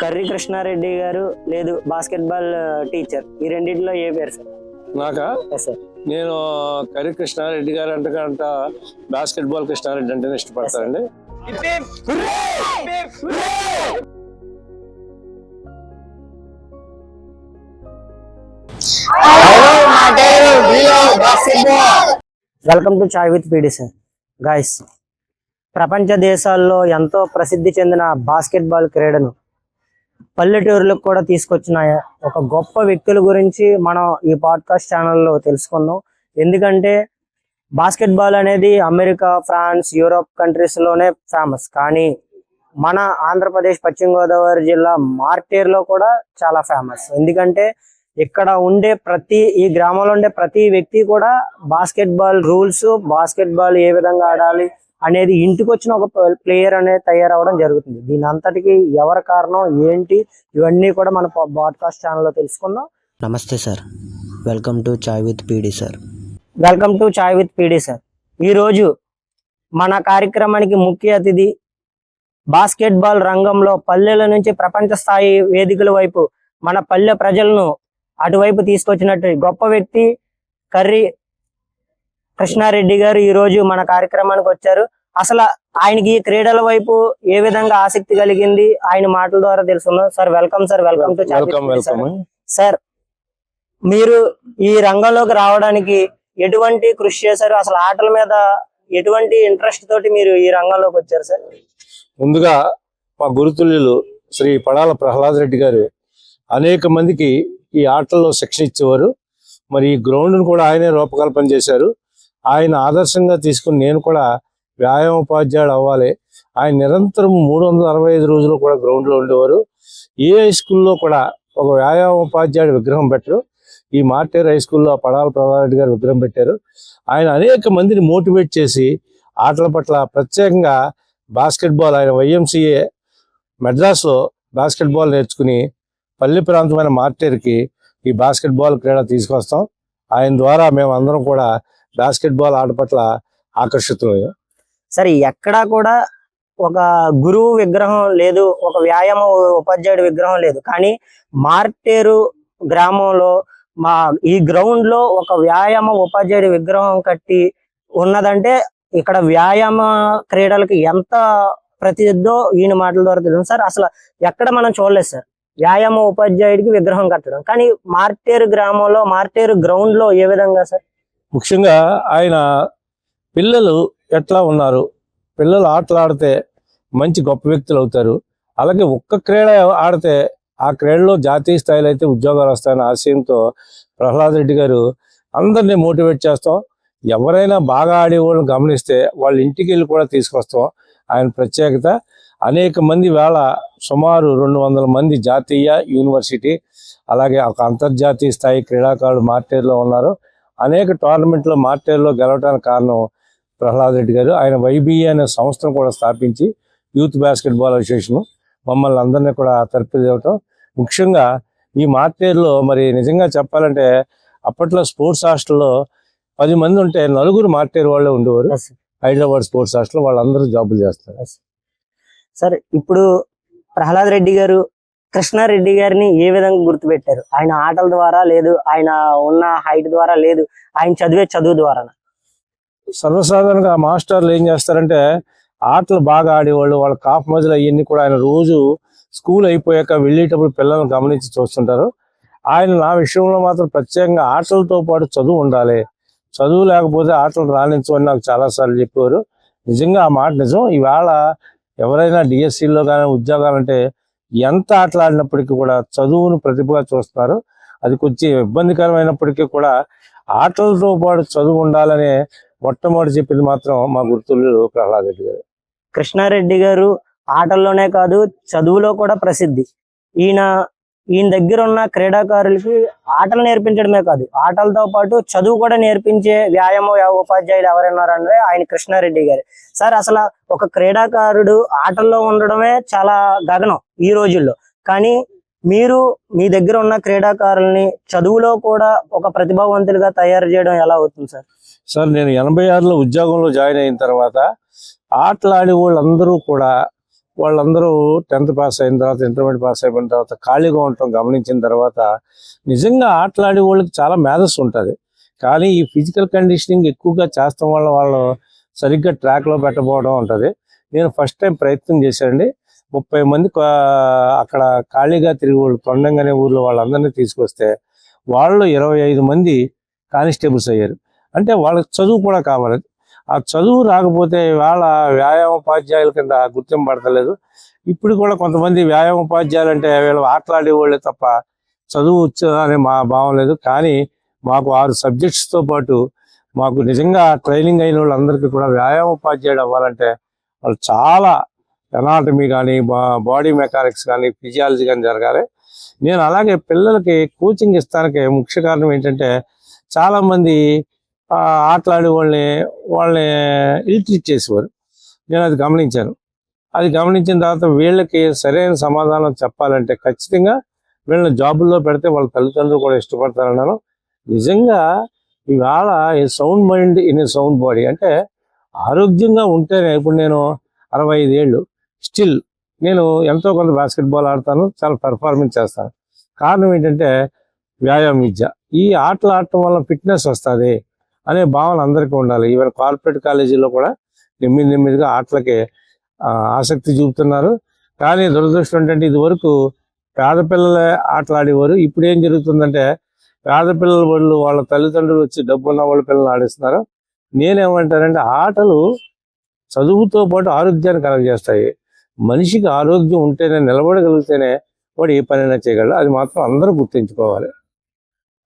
Curry Krishna Reddy గారు లేదు basketball teacher, ఈ రెండింటిలో ఏ పేరు సార్? నాకా సార్ నేను కర్రీ కృష్ణారెడ్డి గారు అంట బాస్కెట్బాల్ కృష్ణారెడ్డి అంటే ఇష్టపడతానండి. Welcome to chai with PD sir. Guys, ప్రపంచ దేశాల్లో ఎంతో ప్రసిద్ధి చెందిన బాస్కెట్బాల్ క్రీడను పల్లెటూరులకు కూడా తీసుకొచ్చిన ఒక గొప్ప వ్యక్తుల గురించి మనం ఈ పాడ్కాస్ట్ ఛానల్లో తెలుసుకుందాం. ఎందుకంటే బాస్కెట్బాల్ అనేది అమెరికా, ఫ్రాన్స్, యూరోప్ కంట్రీస్లోనే ఫేమస్. కానీ మన ఆంధ్రప్రదేశ్ పశ్చిమ గోదావరి జిల్లా మార్టేరులో కూడా చాలా ఫేమస్. ఎందుకంటే ఇక్కడ ఉండే ఈ గ్రామంలో ఉండే ప్రతి వ్యక్తి కూడా బాస్కెట్బాల్ రూల్స్, బాస్కెట్బాల్ ఏ విధంగా ఆడాలి అనేది ఇంటికి వచ్చిన ఒక ప్లేయర్ అనేది తయారవడం జరుగుతుంది. దీని అంతటికి ఎవరి కారణం ఏంటి, ఇవన్నీ కూడా మన పాడ్కాస్ట్ ఛానల్లో తెలుసుకుందాం. నమస్తే sir, welcome to chai with PD sir. Welcome to chai with PD sir. ఈరోజు మన కార్యక్రమానికి ముఖ్య అతిథి, బాస్కెట్బాల్ రంగంలో పల్లెల నుంచి ప్రపంచ స్థాయి వేదికల వైపు మన పల్లె ప్రజలను అటువైపు తీసుకొచ్చినట్టు గొప్ప వ్యక్తి కర్రీ కృష్ణారెడ్డి గారు ఈరోజు మన కార్యక్రమానికి వచ్చారు. అసలు ఆయనకి ఈ క్రీడల వైపు ఏ విధంగా ఆసక్తి కలిగింది ఆయన మాటల ద్వారా తెలుసుకున్నాం. Sir welcome sir, welcome to sir. మీరు ఈ రంగంలోకి రావడానికి ఎటువంటి కృషి చేశారు? అసలు ఆటల మీద ఎటువంటి ఇంట్రెస్ట్ తోటి మీరు ఈ రంగంలోకి వచ్చారు సార్? ముందుగా మా గురుతుల్యులు శ్రీ పడాల ప్రహ్లాద్ రెడ్డి గారు అనేక మందికి ఈ ఆటల్లో శిక్షణ ఇచ్చేవారు. మరి ఈ గ్రౌండ్ను కూడా ఆయనే రూపకల్పన చేశారు. ఆయన ఆదర్శంగా తీసుకుని నేను కూడా వ్యాయామోపాధ్యాయుడు అవ్వాలి. ఆయన నిరంతరం 365 రోజులు కూడా గ్రౌండ్లో ఉండేవారు. ఏ హై స్కూల్లో కూడా ఒక వ్యాయామోపాధ్యాయుడు విగ్రహం పెట్టరు. ఈ మార్టేర్ హై స్కూల్లో పడాల ప్రహ్లాద్ రెడ్డి గారు విగ్రహం పెట్టారు. ఆయన అనేక మందిని మోటివేట్ చేసి ఆటల పట్ల ప్రత్యేకంగా బాస్కెట్బాల్, ఆయన YMCA మెడ్రాస్లో బాస్కెట్బాల్ నేర్చుకుని పల్లె ప్రాంతమైన మార్టేర్కి ఈ బాస్కెట్బాల్ క్రీడ తీసుకొస్తాం. ఆయన ద్వారా మేము అందరం కూడా బాస్కెట్బాల్ ఆట పట్ల ఆకర్షితులయ్యాం. సరే, ఎక్కడా కూడా ఒక గురువు విగ్రహం లేదు, ఒక వ్యాయామ ఉపాధ్యాయుడి విగ్రహం లేదు. కానీ మార్టేరు గ్రామంలో ఈ గ్రౌండ్ లో ఒక వ్యాయామ ఉపాధ్యాయుడి విగ్రహం కట్టి ఉన్నదంటే ఇక్కడ వ్యాయామ క్రీడలకి ఎంత ప్రసిద్ధో ఈయన మాటల ద్వారా తెలుసు సార్. అసలు ఎక్కడ మనం చూడలేదు సార్ వ్యాయామ ఉపాధ్యాయుడికి విగ్రహం కట్టడం. కానీ మార్టేరు గ్రామంలో, మార్టేరు గ్రౌండ్ లో ఏ విధంగా సార్? ముఖ్యంగా ఆయన పిల్లలు ఎట్లా ఉన్నారు, పిల్లలు ఆటలు ఆడితే మంచి గొప్ప వ్యక్తులు అవుతారు. అలాగే ఒక్క క్రీడ ఆడితే ఆ క్రీడలో జాతీయ స్థాయిలో అయితే ఉద్యోగాలు వస్తాయన్న ఆశయంతో ప్రహ్లాద్ రెడ్డి గారు అందరినీ మోటివేట్ చేస్తాం. ఎవరైనా బాగా ఆడేవాళ్ళని గమనిస్తే వాళ్ళ ఇంటికి వెళ్ళి కూడా తీసుకొస్తాం. ఆయన ప్రత్యేకత అనేక మంది సుమారు 200 మంది జాతీయ, యూనివర్సిటీ, అలాగే ఒక అంతర్జాతీయ స్థాయి క్రీడాకారులు మార్టేరులో ఉన్నారు. అనేక టోర్నమెంట్లో మార్టేరులో గెలవడానికి కారణం ప్రహ్లాద్ రెడ్డి గారు. ఆయన YBA అనే సంస్థను కూడా స్థాపించి యూత్ బాస్కెట్బాల్ అసోసియేషన్ మమ్మల్ని అందరినీ కూడా తరపుదివ్వటం. ముఖ్యంగా ఈ మార్టేరులో మరి నిజంగా చెప్పాలంటే అప్పట్లో స్పోర్ట్స్ హాస్టల్లో 10 మంది ఉంటే 4 మార్టేరు వాళ్ళే ఉండేవారు. హైదరాబాద్ స్పోర్ట్స్ హాస్టల్ వాళ్ళందరూ జాబులు చేస్తారు. సార్, ఇప్పుడు ప్రహ్లాద్ రెడ్డి గారు కృష్ణారెడ్డి గారిని ఏ విధంగా గుర్తుపెట్టారు? ఆయన ఆటల ద్వారా లేదు, ఆయన ఉన్న హైట్ ద్వారా లేదు, ఆయన చదివే చదువు ద్వారా? సర్వసాధారణంగా మాస్టర్లు ఏం చేస్తారంటే ఆటలు బాగా ఆడేవాళ్ళు, వాళ్ళ కాఫ్ మధ్యలో అవన్నీ కూడా ఆయన రోజు స్కూల్ అయిపోయాక వెళ్ళేటప్పుడు పిల్లల్ని గమనించి చూస్తుంటారు. ఆయన నా విషయంలో మాత్రం ప్రత్యేకంగా ఆటలతో పాటు చదువు ఉండాలి, చదువు లేకపోతే ఆటలు రాణించమని నాకు చాలాసార్లు చెప్పేవారు. నిజంగా ఆ మాట నిజం. ఈవేళ ఎవరైనా DSCలో కానీ ఉద్యోగాలంటే ఎంత ఆటలు ఆడినప్పటికీ కూడా చదువును ప్రతిభగా చూస్తున్నారు. అది కొంచెం ఇబ్బందికరమైనప్పటికీ కూడా ఆటలతో పాటు చదువు ఉండాలనే మొట్టమొదటి చెప్పింది మాత్రం మా గుర్తులు ప్రహ్లాద్ రెడ్డి గారు. కృష్ణారెడ్డి గారు ఆటల్లోనే కాదు చదువులో కూడా ప్రసిద్ధి. ఈయన దగ్గర ఉన్న క్రీడాకారులకి ఆటలు నేర్పించడమే కాదు, ఆటలతో పాటు చదువు కూడా నేర్పించే వ్యాయామ ఉపాధ్యాయులు ఎవరైనారంటే ఆయన కృష్ణారెడ్డి గారు. సార్, అసలు ఒక క్రీడాకారుడు ఆటల్లో ఉండడమే చాలా గగనం ఈ రోజుల్లో. కానీ మీరు మీ దగ్గర ఉన్న క్రీడాకారుల్ని చదువులో కూడా ఒక ప్రతిభావంతులుగా తయారు చేయడం ఎలా అవుతుంది సార్? సార్ నేను 86లో ఉద్యోగంలో జాయిన్ అయిన తర్వాత ఆటలాడి వాళ్ళందరూ 10th పాస్ అయిన తర్వాత, ఇంటర్మీడియట్ పాస్ అయిపోయిన తర్వాత ఖాళీగా ఉండటం గమనించిన తర్వాత నిజంగా ఆటలాడే వాళ్ళకి చాలా మేధస్సు ఉంటుంది. కానీ ఈ ఫిజికల్ కండిషనింగ్ ఎక్కువగా చేస్తాం వల్ల వాళ్ళు సరిగ్గా ట్రాక్లో పెట్టబోవడం ఉంటుంది. నేను ఫస్ట్ టైం ప్రయత్నం చేశానండి. 30 మంది అక్కడ ఖాళీగా తిరిగి వాళ్ళు తొండంగానే ఊర్లో వాళ్ళందరినీ తీసుకొస్తే వాళ్ళు 25 మంది కానిస్టేబుల్స్ అయ్యారు. అంటే వాళ్ళకి చదువు కూడా కావాలి. ఆ చదువు రాకపోతే వాళ్ళ వ్యాయామోపాధ్యాయుల కింద గుర్తింపబడతలేదు. ఇప్పుడు కూడా కొంతమంది వ్యాయామోపాధ్యాయులు అంటే వీళ్ళు ఆటలాడే వాళ్ళే తప్ప చదువు అనే మా భావం లేదు. కానీ మాకు 6 సబ్జెక్ట్స్తో పాటు మాకు నిజంగా ట్రైనింగ్ అయిన వాళ్ళందరికీ కూడా వ్యాయామోపాధ్యాయుడు అవ్వాలంటే వాళ్ళు చాలా ఎనాటమీ కానీ, బాడీ మెకానిక్స్ కానీ, ఫిజియాలజీ కానీ జరగాలి. నేను అలాగే పిల్లలకి కోచింగ్ ఇస్తానికి ముఖ్య కారణం ఏంటంటే చాలామంది ఆటలాడే వాళ్ళని ఇల్ట్రీట్ చేసేవారు. నేను అది గమనించాను. అది గమనించిన తర్వాత వీళ్ళకి సరైన సమాధానం చెప్పాలంటే ఖచ్చితంగా వీళ్ళని జాబుల్లో పెడితే వాళ్ళ తల్లిదండ్రులు కూడా ఇష్టపడతారన్నాను. నిజంగా ఇవాళ sound mind in a sound body అంటే ఆరోగ్యంగా ఉంటేనే. ఇప్పుడు నేను 65 ఏళ్ళు స్టిల్ నేను ఎంతో కొంత బాస్కెట్బాల్ ఆడతాను, చాలా పెర్ఫార్మెన్స్ చేస్తాను. కారణం ఏంటంటే వ్యాయామం విద్య. ఈ ఆటలు ఆడటం వల్ల ఫిట్నెస్ వస్తుంది అనే భావన అందరికీ ఉండాలి. ఈవెన్ కార్పొరేట్ కాలేజీలో కూడా నెమ్మదిగా ఆటలకి ఆసక్తి చూపుతున్నారు. కానీ దురదృష్టం ఏంటంటే ఇదివరకు పేద పిల్లలే ఆటలాడేవారు. ఇప్పుడు ఏం జరుగుతుందంటే పేద పిల్లల వాళ్ళు వాళ్ళ తల్లిదండ్రులు వచ్చి డబ్బున్న వాళ్ళ పిల్లలు ఆడిస్తున్నారు. నేనేమంటానంటే ఆటలు చదువుతో పాటు ఆరోగ్యాన్ని కలగజేస్తాయి. మనిషికి ఆరోగ్యం ఉంటేనే, నిలబడగలిగితేనే వాడు ఏ పనైనా చేయగలడు. అది మాత్రం అందరూ గుర్తుంచుకోవాలి.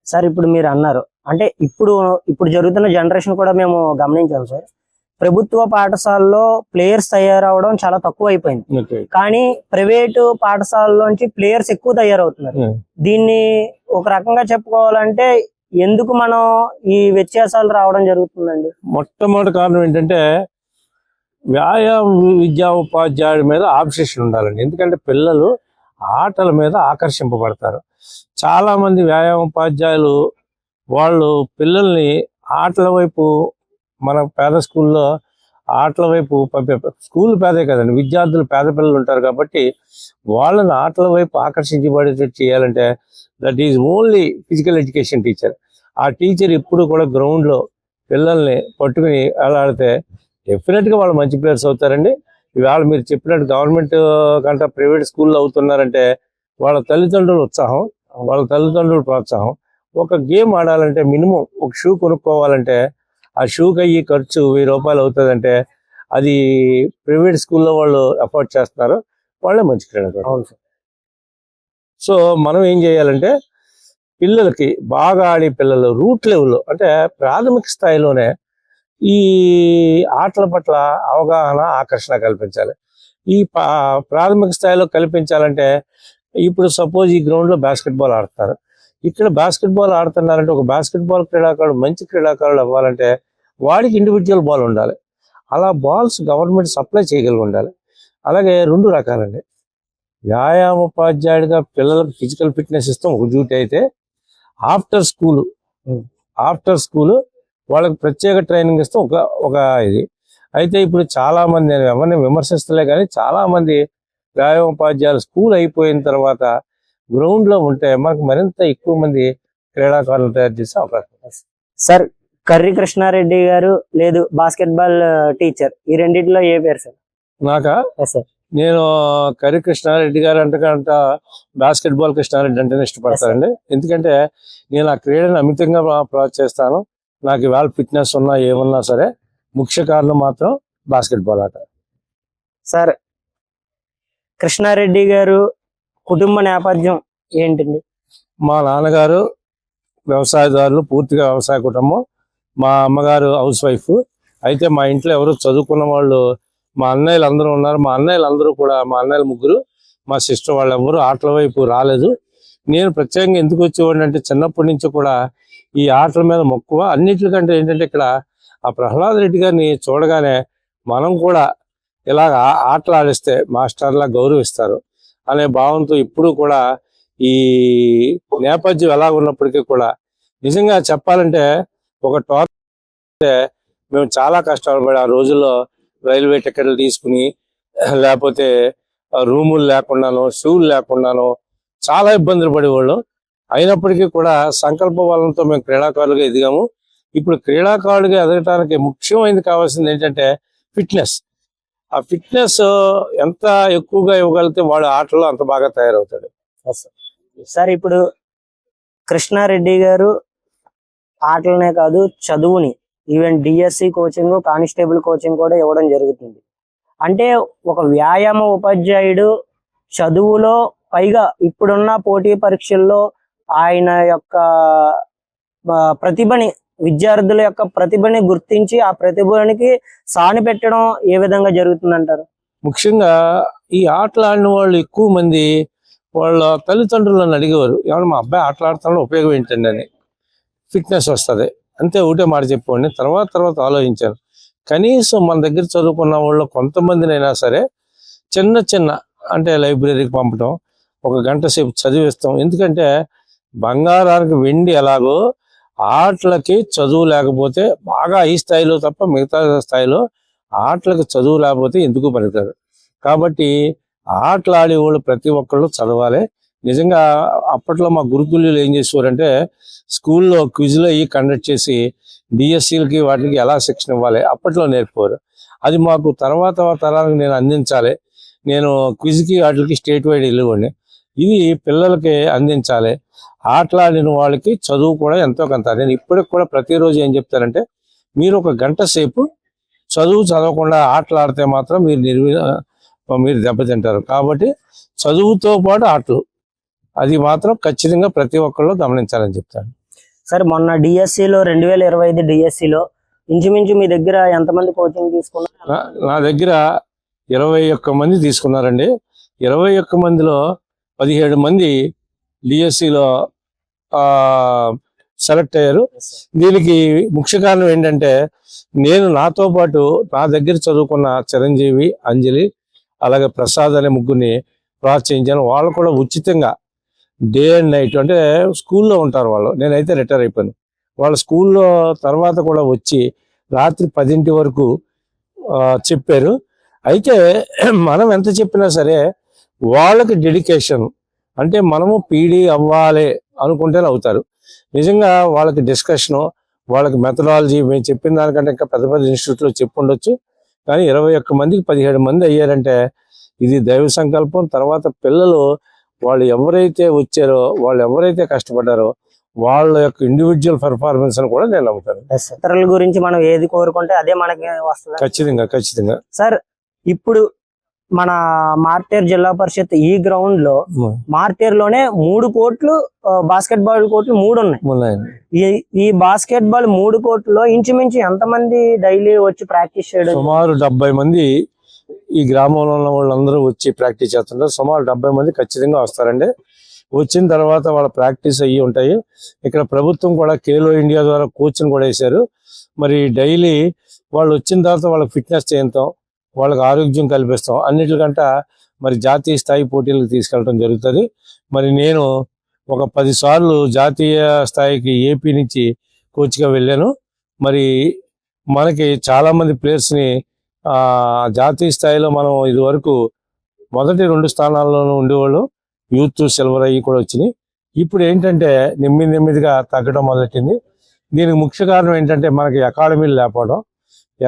సార్ ఇప్పుడు మీరు అన్నారు అంటే ఇప్పుడు జరుగుతున్న జనరేషన్ కూడా మేము గమనించాం సార్. ప్రభుత్వ పాఠశాలలో ప్లేయర్స్ తయారవడం చాలా తక్కువ అయిపోయింది. కానీ ప్రైవేటు పాఠశాలలోంచి ప్లేయర్స్ ఎక్కువ తయారవుతున్నారు. దీన్ని ఒక రకంగా చెప్పుకోవాలంటే ఎందుకు మనం ఈ వ్యత్యాసాలు రావడం జరుగుతుందండి? మొట్టమొదటి కారణం ఏంటంటే వ్యాయామ విద్యా ఉపాధ్యాయుడి మీద ఆబ్సెషన్ ఉండాలండి. ఎందుకంటే పిల్లలు ఆటల మీద ఆకర్షింపబడతారు. చాలా మంది వ్యాయామ ఉపాధ్యాయులు వాళ్ళు పిల్లల్ని ఆటల వైపు, మన పేద స్కూల్లో ఆటల వైపు స్కూల్ పేదే కదండి, విద్యార్థులు పేద పిల్లలు ఉంటారు కాబట్టి వాళ్ళని ఆటల వైపు ఆకర్షించబడేటట్టు చేయాలంటే that is only physical education teacher. ఆ టీచర్ ఎప్పుడు కూడా గ్రౌండ్లో పిల్లల్ని పట్టుకుని ఆడితే డెఫినెట్గా వాళ్ళు మంచి ప్లేయర్స్ అవుతారండి. ఇవాళ మీరు చెప్పినట్టు గవర్నమెంట్ కంటే ప్రైవేట్ స్కూల్లో అవుతున్నారంటే వాళ్ళ తల్లిదండ్రుల ఉత్సాహం, వాళ్ళ తల్లిదండ్రుల ప్రోత్సాహం. ఒక గేమ్ ఆడాలంటే మినిమం ఒక షూ కొనుక్కోవాలంటే ఆ షూకి అయ్యి ఖర్చు 1000 రూపాయలు అవుతుందంటే అది ప్రైవేట్ స్కూల్లో వాళ్ళు అఫోర్డ్ చేస్తున్నారు. వాళ్ళే మంచి క్రీడాకారులు. సో మనం ఏం చేయాలంటే పిల్లలకి బాగా ఆడే పిల్లలు రూట్ లెవెల్లో అంటే ప్రాథమిక స్థాయిలోనే ఈ ఆటల పట్ల అవగాహన, ఆకర్షణ కల్పించాలి. ఈ ప్రాథమిక స్థాయిలో కల్పించాలంటే ఇప్పుడు సపోజ్ ఈ గ్రౌండ్లో బాస్కెట్బాల్ ఆడుతున్నారు. ఇక్కడ బాస్కెట్బాల్ ఆడుతున్నారంటే ఒక బాస్కెట్బాల్ క్రీడాకారుడు మంచి క్రీడాకారుడు అవ్వాలంటే వాడికి ఇండివిజువల్ బాల్ ఉండాలి. అలా బాల్స్ గవర్నమెంట్ సప్లై చేయగలిగి ఉండాలి. అలాగే 2 రకాలండి. వ్యాయామోపాధ్యాయుడిగా పిల్లలకు ఫిజికల్ ఫిట్నెస్ ఇస్తాం ఒక డ్యూటీ అయితే, ఆఫ్టర్ స్కూల్ వాళ్ళకి ప్రత్యేక ట్రైనింగ్ ఇస్తాం ఒక ఇది అయితే. ఇప్పుడు చాలా మంది, నేను ఎవరిని విమర్శిస్తలే కానీ చాలా మంది వ్యాయామోపాధ్యాయులు స్కూల్ అయిపోయిన తర్వాత గ్రౌండ్లో ఉంటే మనకు మరింత ఎక్కువ మంది క్రీడాకారులు తయారు చేసే అవకాశం ఉంది. సార్ కర్రి కృష్ణారెడ్డి గారు లేదు బాస్కెట్బాల్ టీచర్, ఈ రెండిట్లో ఏ పేరు సార్? నాకా సార్ నేను కర్రి కృష్ణారెడ్డి గారు అంటకంట బాస్కెట్బాల్ కృష్ణారెడ్డి అంటేనే ఇష్టపడతానండి. ఎందుకంటే నేను ఆ క్రీడను అమితంగా ప్రోత్సహిస్తాను. నాకు ఇవాళ ఫిట్నెస్ ఉన్నా ఏమన్నా సరే ముఖ్య కారణం మాత్రం బాస్కెట్బాల్ ఆట. సార్ కృష్ణారెడ్డి గారు కుటుంబ నేపథ్యం ఏంటండి? మా నాన్నగారు వ్యవసాయదారులు, పూర్తిగా వ్యవసాయ కుటుంబం. మా అమ్మగారు హౌస్ వైఫ్. అయితే మా ఇంట్లో ఎవరు చదువుకున్న వాళ్ళు, మా అన్నయ్యలు అందరూ ఉన్నారు. మా అన్నయ్యలు 3, మా సిస్టర్ వాళ్ళు ఎవరు ఆటల వైపు రాలేదు. నేను ప్రత్యేకంగా ఎందుకు వచ్చేవాడిని అంటే చిన్నప్పటి నుంచి కూడా ఈ ఆటల మీద మక్కువ. అన్నిటికంటే ఏంటంటే ఇక్కడ ఆ ప్రహ్లాద్ రెడ్డి గారిని చూడగానే మనం కూడా ఇలాగ ఆటలు ఆడిస్తే మాస్టర్లా గౌరవిస్తారు అనే భావంతో ఇప్పుడు కూడా ఈ నేపథ్యం ఎలా ఉన్నప్పటికీ కూడా నిజంగా చెప్పాలంటే ఒక మేము చాలా కష్టాలు పడి ఆ రోజుల్లో రైల్వే టికెట్లు తీసుకుని లేకపోతే రూములు లేకుండాను షూలు లేకుండాను చాలా ఇబ్బందులు పడేవాళ్ళం. అయినప్పటికీ కూడా సంకల్ప బలంతో మేము క్రీడాకారులుగా ఎదిగాము. ఇప్పుడు క్రీడాకారులుగా ఎదగటానికి ముఖ్యమైనది కావాల్సింది ఏంటంటే ఫిట్నెస్. ఆ ఫిట్నెస్ ఎంత ఎక్కువగా ఇవ్వగలిగితే వాడు ఆటలో అంత బాగా తయారవుతాడు. సార్ ఇప్పుడు కృష్ణారెడ్డి గారు ఆటలనే కాదు చదువుని even DSC coaching, constable coaching కూడా ఇవ్వడం జరుగుతుంది. అంటే ఒక వ్యాయామ ఉపాధ్యాయుడు చదువులో పైగా ఇప్పుడున్న పోటీ పరీక్షల్లో ఆయన యొక్క ప్రతిభని, విద్యార్థుల యొక్క ప్రతిభని గుర్తించి ఆ ప్రతిభనికి సాని పెట్టడం ఏ విధంగా జరుగుతుందంటారు? ముఖ్యంగా ఈ ఆటలు ఆడిన వాళ్ళు ఎక్కువ మంది వాళ్ళ తల్లిదండ్రులను అడిగేవారు, ఏమన్నా మా అబ్బాయి ఆటలు ఆడుతున్న ఉపయోగం ఏంటండి అని. ఫిట్నెస్ వస్తుంది అంతే, ఒకటే మాట చెప్పండి. తర్వాత ఆలోచించాను, కనీసం మన దగ్గర చదువుకున్న వాళ్ళు కొంతమందినైనా సరే చిన్న అంటే లైబ్రరీకి పంపడం, ఒక గంట సేపు చదివిస్తాం. ఎందుకంటే బంగారానికి వెండి ఎలాగో ఆటలకి చదువు లేకపోతే బాగా ఈ స్థాయిలో తప్ప మిగతా స్థాయిలో ఆటలకు చదువు లేకపోతే ఎందుకు పనికిరారు. కాబట్టి ఆటలు ఆడేవాళ్ళు ప్రతి ఒక్కళ్ళు చదవాలి. నిజంగా అప్పట్లో మా గురుకులు ఏం చేసేవారంటే స్కూల్లో క్విజ్లు అయ్యి కండక్ట్ చేసి డిఎస్సీలకి వాటికి ఎలా శిక్షణ ఇవ్వాలి అప్పట్లో నేర్పేవారు. అది మాకు తర్వాత తరాలకు నేను అందించాలి. నేను క్విజ్కి వాటికి స్టేట్ వైడ్ వెళ్ళేవాడిని. ఇది పిల్లలకి అందించాలి. ఆటలాడిన వాళ్ళకి చదువు కూడా ఎంతో కొంత. నేను ఇప్పటికి కూడా ప్రతిరోజు ఏం చెప్తానంటే, మీరు ఒక గంట సేపు చదవకుండా ఆటలాడితే మాత్రం మీరు దెబ్బతింటారు. కాబట్టి చదువుతో పాటు ఆటలు అది మాత్రం ఖచ్చితంగా ప్రతి ఒక్కళ్ళు గమనించాలని చెప్తాను. సార్ మొన్న డిఎస్సిలో 2025 డిఎస్సిలో ఇంచుమించు మీ దగ్గర ఎంతమంది కోచింగ్ తీసుకున్నారు? నా దగ్గర 21 మంది తీసుకున్నారండి. 21 మందిలో 17 మంది డిఎస్సిలో సెలెక్ట్ అయ్యారు. దీనికి ముఖ్య కారణం ఏంటంటే, నేను నాతో పాటు నా దగ్గర చదువుకున్న చిరంజీవి, అంజలి, అలాగే ప్రసాద్ అనే ముగ్గురిని ప్రోత్సహించాను. వాళ్ళు కూడా ఉచితంగా డే అండ్ నైట్, అంటే స్కూల్లో ఉంటారు వాళ్ళు, నేనైతే రిటైర్ అయిపోయాను. వాళ్ళ స్కూల్లో తర్వాత కూడా వచ్చి రాత్రి 10 వరకు చెప్పారు. అయితే మనం ఎంత చెప్పినా సరే వాళ్ళకి డెడికేషన్, అంటే మనము పీడీ అవ్వాలి అనుకుంటేనే అవుతారు. నిజంగా వాళ్ళకి డిస్కషను, వాళ్ళకి మెథడాలజీ మేము చెప్పిన దానికంటే ఇంకా పెద్ద ఇన్స్టిట్యూట్లో చెప్పుండొచ్చు. కానీ 21 మందికి 17 మంది అయ్యారంటే ఇది దైవ సంకల్పం. తర్వాత పిల్లలు వాళ్ళు ఎవరైతే వచ్చారో, వాళ్ళు ఎవరైతే కష్టపడ్డారో వాళ్ళ యొక్క ఇండివిజువల్ పెర్ఫార్మెన్స్ అని కూడా నేను నమ్ముతాను. ఇతరుల గురించి మనం ఏది కోరుకుంటే అదే మనకి వస్తుంది. ఖచ్చితంగా సార్ ఇప్పుడు మన మార్టేర్ జిల్లా పరిషత్ ఈ గ్రౌండ్ లో మార్టేర్ లోనే 3 కోట్లు బాస్కెట్ బాల్ కోర్టులు 3 ఉన్నాయి. ఈ బాస్కెట్ బాల్ 3 కోర్టులో ఇంచుమించు ఎంతమంది డైలీ వచ్చి ప్రాక్టీస్ చేయడం? సుమారు 70 మంది ఈ గ్రామంలో ఉన్న వాళ్ళందరూ వచ్చి ప్రాక్టీస్ చేస్తుంటారు. సుమారు 70 మంది ఖచ్చితంగా వస్తారండి. వచ్చిన తర్వాత వాళ్ళ ప్రాక్టీస్ అయ్యి ఉంటాయి. ఇక్కడ ప్రభుత్వం కూడా ఖేలో ఇండియా ద్వారా కోచ్ని కూడా వేశారు. మరి డైలీ వాళ్ళు వచ్చిన తర్వాత వాళ్ళకి ఫిట్నెస్ చేయించాం, వాళ్ళకి ఆరోగ్యం కల్పిస్తాం. అన్నిటికంటే మరి జాతీయ స్థాయి పోటీలకు తీసుకెళ్ళడం జరుగుతుంది. మరి నేను ఒక 10 సార్లు జాతీయ స్థాయికి ఏపీ నుంచి కోచ్గా వెళ్ళాను. మరి మనకి చాలా మంది ప్లేయర్స్ని జాతీయ స్థాయిలో మనం ఇదివరకు మొదటి 2 స్థానాల్లోనూ ఉండేవాళ్ళు. యూత్ సిల్వర్ అయ్యి కూడా వచ్చినాయి. ఇప్పుడు ఏంటంటే నెమ్మదిగా తగ్గడం మొదలెట్టింది. దీనికి ముఖ్య కారణం ఏంటంటే మనకి అకాడమీలు లేకపోవడం.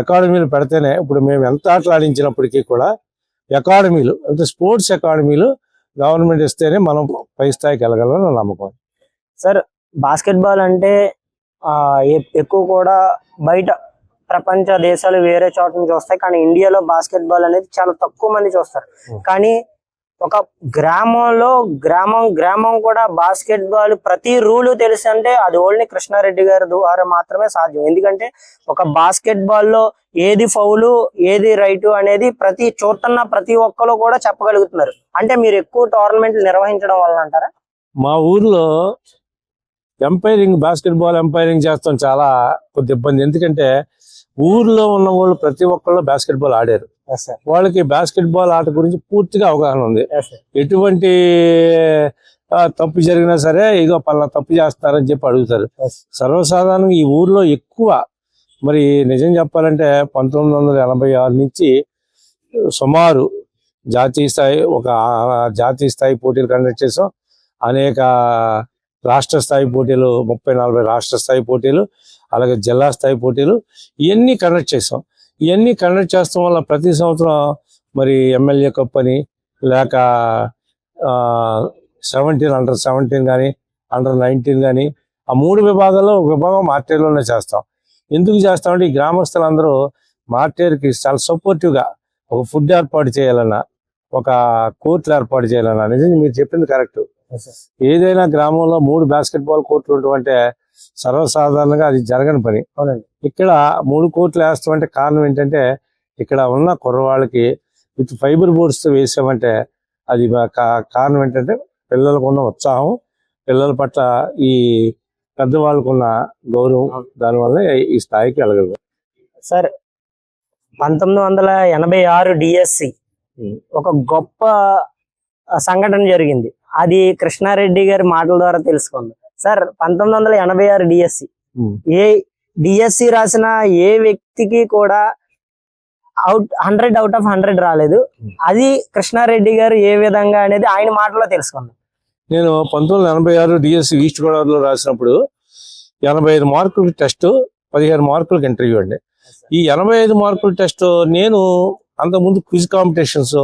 అకాడమీలు పెడితేనే, ఇప్పుడు మేము ఎంత ఆటలు ఆడించినప్పటికీ కూడా అకాడమీలు, అంటే స్పోర్ట్స్ అకాడమీలు గవర్నమెంట్ ఇస్తేనే మనం పై స్థాయికి వెళ్ళగలని నమ్మకం. సార్ బాస్కెట్ బాల్ అంటే ఎక్కువ కూడా బయట ప్రపంచ దేశాలు వేరే చోట నుంచి వస్తాయి, కానీ ఇండియాలో బాస్కెట్ బాల్ అనేది చాలా తక్కువ మంది చూస్తారు. కానీ ఒక గ్రామంలో గ్రామం కూడా బాస్కెట్ బాల్ ప్రతి రూలు తెలుసు అంటే అది ఓన్లీ కృష్ణారెడ్డి గారి ద్వారా మాత్రమే సాధ్యం. ఎందుకంటే ఒక బాస్కెట్ బాల్ లో ఏది ఫౌలు ఏది రైటు అనేది ప్రతి ఒక్కరు కూడా చెప్పగలుగుతున్నారు. అంటే మీరు ఎక్కువ టోర్నమెంట్లు నిర్వహించడం వల్ల అంటారా? మా ఊర్లో బాస్కెట్ బాల్ ఎంపైరింగ్ చేస్తాం చాలా కొద్ది ఇబ్బంది. ఎందుకంటే ఊర్లో ఉన్న వాళ్ళు ప్రతి ఒక్కళ్ళు బాస్కెట్ బాల్ ఆడారు. వాళ్ళకి బాస్కెట్ బాల్ ఆట గురించి పూర్తిగా అవగాహన ఉంది. ఎటువంటి తప్పు జరిగినా సరే ఇగో పలానా తప్పు చేస్తున్నారని చెప్పి అడుగుతారు. Yes. సర్వసాధారణంగా ఈ ఊర్లో ఎక్కువ మరి నిజం చెప్పాలంటే 1986 నుంచి సుమారు జాతీయ స్థాయి జాతీయ స్థాయి పోటీలు కండక్ట్ చేసాం. అనేక రాష్ట్ర స్థాయి పోటీలు, 30-40 రాష్ట్ర స్థాయి పోటీలు, అలాగే జిల్లా స్థాయి పోటీలు ఇవన్నీ కండక్ట్ చేసాం. ఇవన్నీ కండక్ట్ చేస్తాం వల్ల ప్రతి సంవత్సరం మరి ఎమ్మెల్యే కప్ అని లేక 17 అండర్ 17 కానీ అండర్ 19 కానీ ఆ 3 విభాగాల్లో ఒక విభాగం మార్టేరులోనే చేస్తాం. ఎందుకు చేస్తామంటే ఈ గ్రామస్తులందరూ మార్టేరుకి చాలా సపోర్టివ్గా ఒక ఫుడ్ ఏర్పాటు చేయాలన్నా, ఒక కోర్టులు ఏర్పాటు చేయాలన్నా, నిజంగా మీరు చెప్పింది కరెక్ట్. ఏదైనా గ్రామంలో 3 బాస్కెట్బాల్ కోర్టులు ఉండటం సర్వసాధారణంగా అది జరగని పని. అవునండి. ఇక్కడ 3 కోర్టులు వేస్తామంటే కారణం ఏంటంటే ఇక్కడ ఉన్న కుర్రవాళ్ళకి విత్ ఫైబర్ బోర్డ్స్తో వేసామంటే అది కారణం ఏంటంటే పిల్లలకు ఉన్న ఉత్సాహం, పిల్లల పట్ల ఈ పెద్దవాళ్ళకున్న గౌరవం, దానివల్ల ఈ స్థాయికి వెళ్ళగలరు. సార్ 1986 డిఎస్సి ఒక గొప్ప సంఘటన జరిగింది. అది కృష్ణారెడ్డి గారి మాటల ద్వారా తెలుసుకుంది. సార్ 1986 డిఎస్సి ఏ డిఎస్సి రాసిన ఏ వ్యక్తికి కూడా 100 out of 100 రాలేదు. అది కృష్ణారెడ్డి గారు ఏ విధంగా అనేది ఆయన మాటలో తెలుసుకుందాం. నేను 1986 డిఎస్సి ఈస్ట్ గోదావరిలో రాసినప్పుడు 85 మార్కుల టెస్ట్, 15 మార్కులకు ఇంటర్వ్యూ అండి. ఈ 85 మార్కుల టెస్ట్ నేను అంతకుముందు క్విజ్ కాంపిటీషన్స్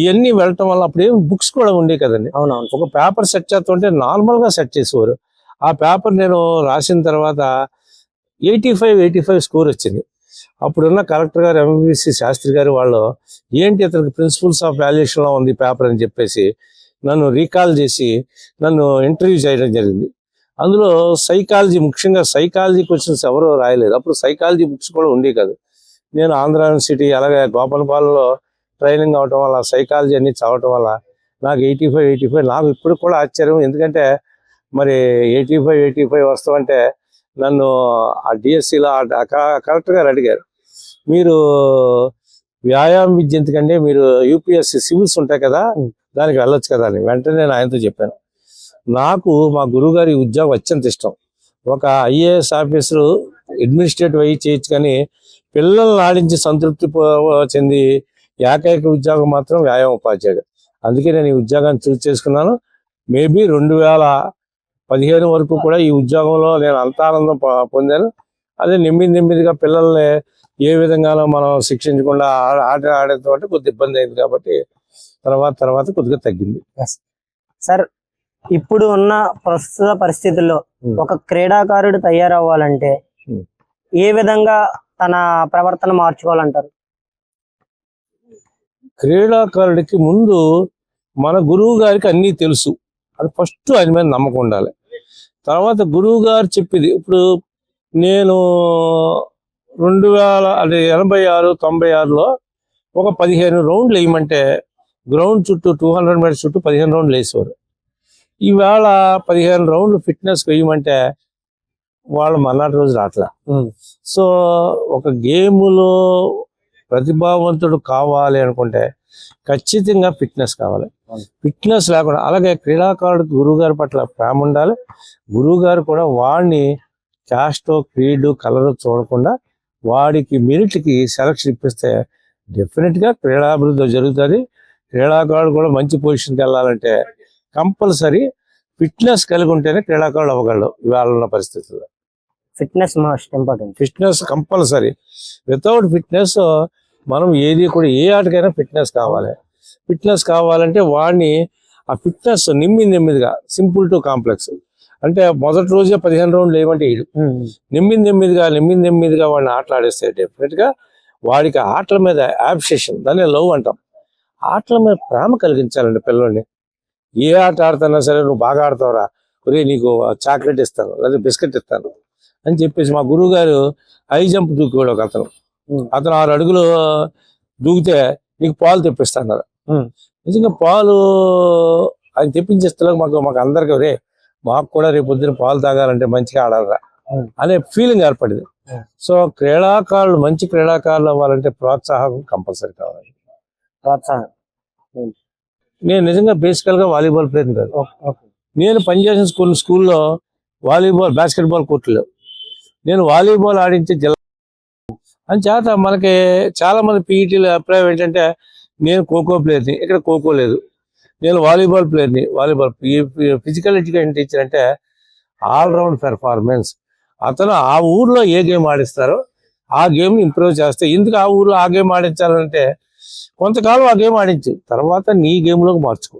ఇవన్నీ వెళ్ళటం వల్ల అప్పుడు ఏం బుక్స్ కూడా ఉండేవి కదండి. అవునవును. ఒక పేపర్ సెట్ చేస్తుంటే నార్మల్గా సెట్ చేసేవారు. ఆ పేపర్ నేను రాసిన తర్వాత 85 స్కోర్ వచ్చింది. అప్పుడున్న కలెక్టర్ గారు ఎంవిసి శాస్త్రి గారు వాళ్ళు ఏంటి ఇతనికి ప్రిన్సిపల్స్ ఆఫ్ వాల్యుయేషన్లో ఉంది పేపర్ అని చెప్పేసి నన్ను రీకాల్ చేసి నన్ను ఇంటర్వ్యూ చేయడం జరిగింది. అందులో సైకాలజీ, ముఖ్యంగా సైకాలజీ క్వశ్చన్స్ ఎవరో రాయలేదు. అప్పుడు సైకాలజీ బుక్స్ కూడా ఉండేవి కాదు. నేను ఆంధ్ర యూనివర్సిటీ అలాగే గోపనపాలలో ట్రైనింగ్ అవటం వల్ల సైకాలజీ అన్ని చదవటం వల్ల నాకు 85 నాకు ఇప్పుడు కూడా ఆశ్చర్యం. ఎందుకంటే మరి 85 వస్తామంటే నన్ను ఆ డిఎస్సిలో కలెక్టర్ గారు అడిగారు, మీరు వ్యాయామం విద్య ఎందుకంటే మీరు యూపీఎస్సి సివిల్స్ ఉంటాయి కదా దానికి వెళ్ళొచ్చు కదా అని. వెంటనే నేను ఆయనతో చెప్పాను, నాకు మా గురువుగారి ఉద్యోగం అత్యంత ఇష్టం. ఒక ఐఏఎస్ ఆఫీసరు అడ్మినిస్ట్రేటివ్ అయ్యి చేయొచ్చు, కానీ పిల్లల్ని ఆడించి సంతృప్తి చెంది ఏకైక ఉద్యోగం మాత్రం వ్యాయామ ఉపాధ్యాయుడు. అందుకే నేను ఈ ఉద్యోగాన్ని చూస్ చేసుకున్నాను. మేబీ 2015 వరకు కూడా ఈ ఉద్యోగంలో నేను అంత ఆనందం పొందాను. అదే నెమ్మదిగా పిల్లల్ని ఏ విధంగానో మనం శిక్షించకుండా ఆట ఆడటం అంటే కొద్ది ఇబ్బంది అయింది కాబట్టి తర్వాత కొద్దిగా తగ్గింది. సార్ ఇప్పుడు ఉన్న ప్రస్తుత పరిస్థితుల్లో ఒక క్రీడాకారుడు తయారవ్వాలంటే ఏ విధంగా తన ప్రవర్తన మార్చుకోవాలంటారు? క్రీడాకారుడికి ముందు మన గురువు గారికి అన్నీ తెలుసు, అది ఫస్ట్ ఆయన మీద నమ్మకం ఉండాలి. తర్వాత గురువు గారు చెప్పేది, ఇప్పుడు నేను 86-96లో ఒక 15 రౌండ్లు వేయమంటే గ్రౌండ్ చుట్టూ 200 మీటర్స్ చుట్టూ 15 రౌండ్లు వేసేవారు. ఈవేళ 15 రౌండ్లు ఫిట్నెస్ వేయమంటే వాళ్ళు మర్నాటి రోజు రావట్లే. సో ఒక గేములో ప్రతిభావంతుడు కావాలి అనుకుంటే ఖచ్చితంగా ఫిట్నెస్ కావాలి. ఫిట్నెస్ లేకుండా, అలాగే క్రీడాకారుడికి గురువు గారి పట్ల ప్రేమ ఉండాలి. గురువు గారు కూడా వాడిని క్యాస్ట్, క్రీడు, కలర్ చూడకుండా వాడికి మెరిట్కి సెలక్షన్ ఇప్పిస్తే డెఫినెట్గా క్రీడాభివృద్ధి జరుగుతుంది. క్రీడాకారుడు కూడా మంచి పొజిషన్కి వెళ్ళాలంటే కంపల్సరీ ఫిట్నెస్ కలిగి ఉంటేనే క్రీడాకారుడు అవ్వగలడు ఇవాళ ఉన్న పరిస్థితుల్లో. Fitness most important. Fitness compulsory. Without fitness మనం ఏది కూడా ఏ ఆటకైనా ఫిట్నెస్ కావాలి. ఫిట్నెస్ కావాలంటే వాడిని ఆ ఫిట్నెస్ నెమ్మదిగా సింపుల్ టు కాంప్లెక్స్ అంటే మొదటి రోజే 15 రౌండ్లు ఏమంటే ఇడు నెమ్మదిగా వాడిని ఆటలాడేస్తే డెఫినెట్గా వాడికి ఆటల మీద యాబ్సెషన్, దాన్ని లవ్ అంటాం. ఆటల మీద ప్రేమ కలిగించాలండి పిల్లల్ని. ఏ ఆట ఆడుతున్నా సరే నువ్వు బాగా ఆడతావురా, ఒరే నీకు చాక్లెట్ ఇస్తాను లేదా బిస్కెట్ ఇస్తాను అని చెప్పేసి మా గురువు గారు హై జంప్ దూకేవాడు ఒక అతను 6 అడుగులు దూకితే నీకు పాలు తెప్పిస్తాన్నారు. నిజంగా పాలు ఆయన తెప్పించేస్తే మాకు అందరికీ రే మాకు కూడా రేపు పొద్దున పాలు తాగాలంటే మంచిగా ఆడాలరా అనే ఫీలింగ్ ఏర్పడింది. సో మంచి క్రీడాకారులు అవ్వాలంటే ప్రోత్సాహం కంపల్సరీ కావాలి. ప్రోత్సాహం. నేను నిజంగా బేసికల్గా వాలీబాల్ ప్లేయర్ కాదు, నేను పనిచేసిన స్కూల్లో వాలీబాల్ బాస్కెట్బాల్ కోర్టులు నేను వాలీబాల్ ఆడించే జిల్లా అని చేత మనకి చాలా మంది పీఈటీల అభిప్రాయం ఏంటంటే నేను ఖోఖో ప్లేయర్ని, ఇక్కడ ఖోఖో లేదు, నేను వాలీబాల్ ప్లేయర్ని. వాలీబాల్ ఫిజికల్ ఎడ్యుకేషన్ టీచర్ అంటే ఆల్రౌండ్ పెర్ఫార్మెన్స్. అతను ఆ ఊర్లో ఏ గేమ్ ఆడిస్తారో ఆ గేమ్ని ఇంప్రూవ్ చేస్తే, ఎందుకు ఆ ఊర్లో ఆ గేమ్ ఆడించాలంటే కొంతకాలం ఆ గేమ్ ఆడించు, తర్వాత నీ గేమ్లోకి మార్చుకో.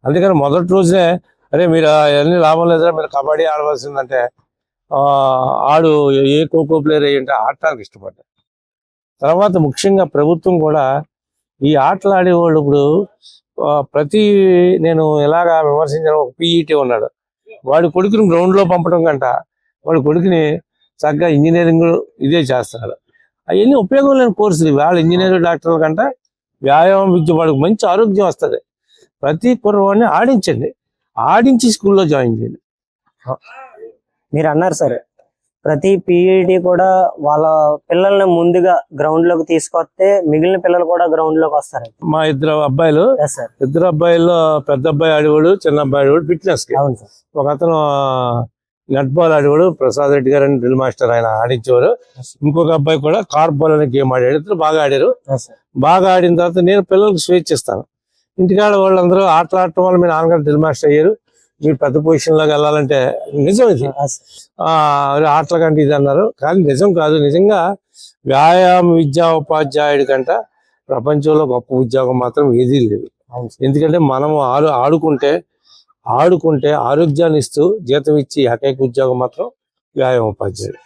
అందుకని మొదటి రోజునే అరే మీరు అన్ని లాభం లేదురా, మీరు కబడ్డీ ఆడవలసిందంటే ఆడు ఏ ఖోఖో ప్లేయర్ అయ్యంటే ఆడటానికి ఇష్టపడ్డా. తర్వాత ముఖ్యంగా ప్రభుత్వం కూడా ఈ ఆటలు ఆడేవాళ్ళు ఇప్పుడు నేను ఎలాగా విమర్శించిన ఒక పీఈటీ ఉన్నాడు, వాడి కొడుకుని గ్రౌండ్లో పంపడం కంట వాడి కొడుకుని చక్కగా ఇంజనీరింగ్ ఇదే చేస్తున్నారు. అవన్నీ ఉపయోగం లేని కోర్సులు. వాళ్ళ ఇంజనీర్ డాక్టర్ల కంట వ్యాయామం విద్య, వాడికి మంచి ఆరోగ్యం వస్తుంది. ప్రతి కుర్రవాడిని ఆడించండి, ఆడించి స్కూల్లో జాయిన్ చేయండి. మీరు అన్నారు సార్, ప్రతి పీఈటీ కూడా వాళ్ళ పిల్లల్ని ముందుగా గ్రౌండ్ లోకి తీసుకొస్తే మిగిలిన పిల్లలు కూడా గ్రౌండ్ లోకి వస్తారు. మా ఇద్దరు అబ్బాయిలు, ఇద్దరు అబ్బాయిల్లో పెద్ద అబ్బాయి ఆడేవాడు, చిన్న అబ్బాయి ఆడేవాడు ఫిట్నెస్ కి. అవును సార్. ఒక అతను నెట్ బాల్ ఆడేవాడు, ప్రసాద్ రెడ్డి గారు అని డ్రిల్ మాస్టర్, ఆయన ఆడించేవారు. ఇంకొక అబ్బాయి కూడా కార్ప్ బాల్ అనే గేమ్ ఆడాడు. ఇద్దరు బాగా ఆడారు. బాగా ఆడిన తర్వాత నేను పిల్లలకు స్వేచ్ఛ ఇస్తాను. ఇంటికాడ వాళ్ళందరూ ఆటలు ఆడటం వల్ల మీ నాన్నగారు డ్రిల్ మాస్టర్ అయ్యారు, మీరు పెద్ద పొజిషన్ లోకి వెళ్ళాలంటే నిజం ఇది. ఆటల కంటే ఇది అన్నారు, కానీ నిజం కాదు. నిజంగా వ్యాయామ విద్యా ఉపాధ్యాయుడి కంట ప్రపంచంలో గొప్ప ఉద్యోగం మాత్రం ఏదీ లేదు. ఎందుకంటే మనము ఆడుకుంటే ఆరోగ్యాన్ని ఇస్తూ జీతం ఇచ్చి ఏకైక ఉద్యోగం మాత్రం వ్యాయామ ఉపాధ్యాయుడు.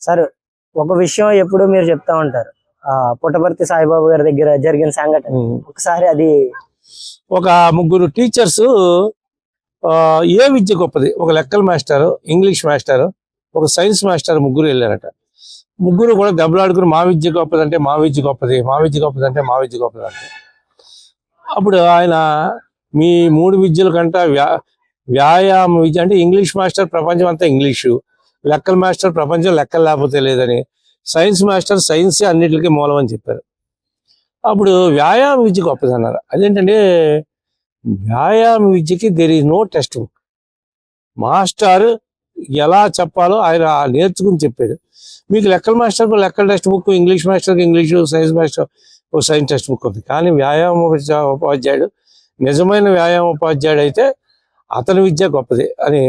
సార్, ఒక విషయం ఎప్పుడు మీరు చెప్తా ఉంటారు, పుట్టపర్తి సాయిబాబు గారి దగ్గర జరిగిన సంఘటన. ఒకసారి అది ఒక ముగ్గురు టీచర్స్ ఏ విద్య గొప్పది, ఒక లెక్కల మాస్టర్, ఇంగ్లీష్ మాస్టర్, ఒక సైన్స్ మాస్టర్, ముగ్గురు వెళ్ళారట. ముగ్గురు కూడా దెబ్బలాడుకుని మా విద్య గొప్పదంటే మా విద్య గొప్పది, మా విద్య గొప్పదంటే మా విద్య గొప్పదంటే. అప్పుడు ఆయన మీ మూడు విద్యల కంట వ్యాయామ విద్య అంటే ఇంగ్లీష్ మాస్టర్ ప్రపంచం అంతా ఇంగ్లీషు, లెక్కల మాస్టర్ ప్రపంచం లెక్కలు లేకపోతే లేదని, సైన్స్ మాస్టర్ సైన్స్ అన్నిటికీ మూలం అని చెప్పారు. అప్పుడు వ్యాయామ విద్య గొప్పది అన్నారు. అదేంటంటే వ్యాయామ విద్యకి there is no textbook. Master ఎలా చెప్పాలో ఆయన నేర్చుకుని చెప్పాడు. మీకు లెక్కల మాస్టర్కు లెక్కల టెక్స్ట్ బుక్, ఇంగ్లీష్ మాస్టర్కి ఇంగ్లీషు, సైన్స్ మాస్టర్ ఒక సైన్స్ టెక్స్ట్ బుక్ ఉంది. కానీ వ్యాయామ ఉపాధ్యాయుడు, నిజమైన వ్యాయామ ఉపాధ్యాయుడు అయితే అతని విద్య గొప్పది అని.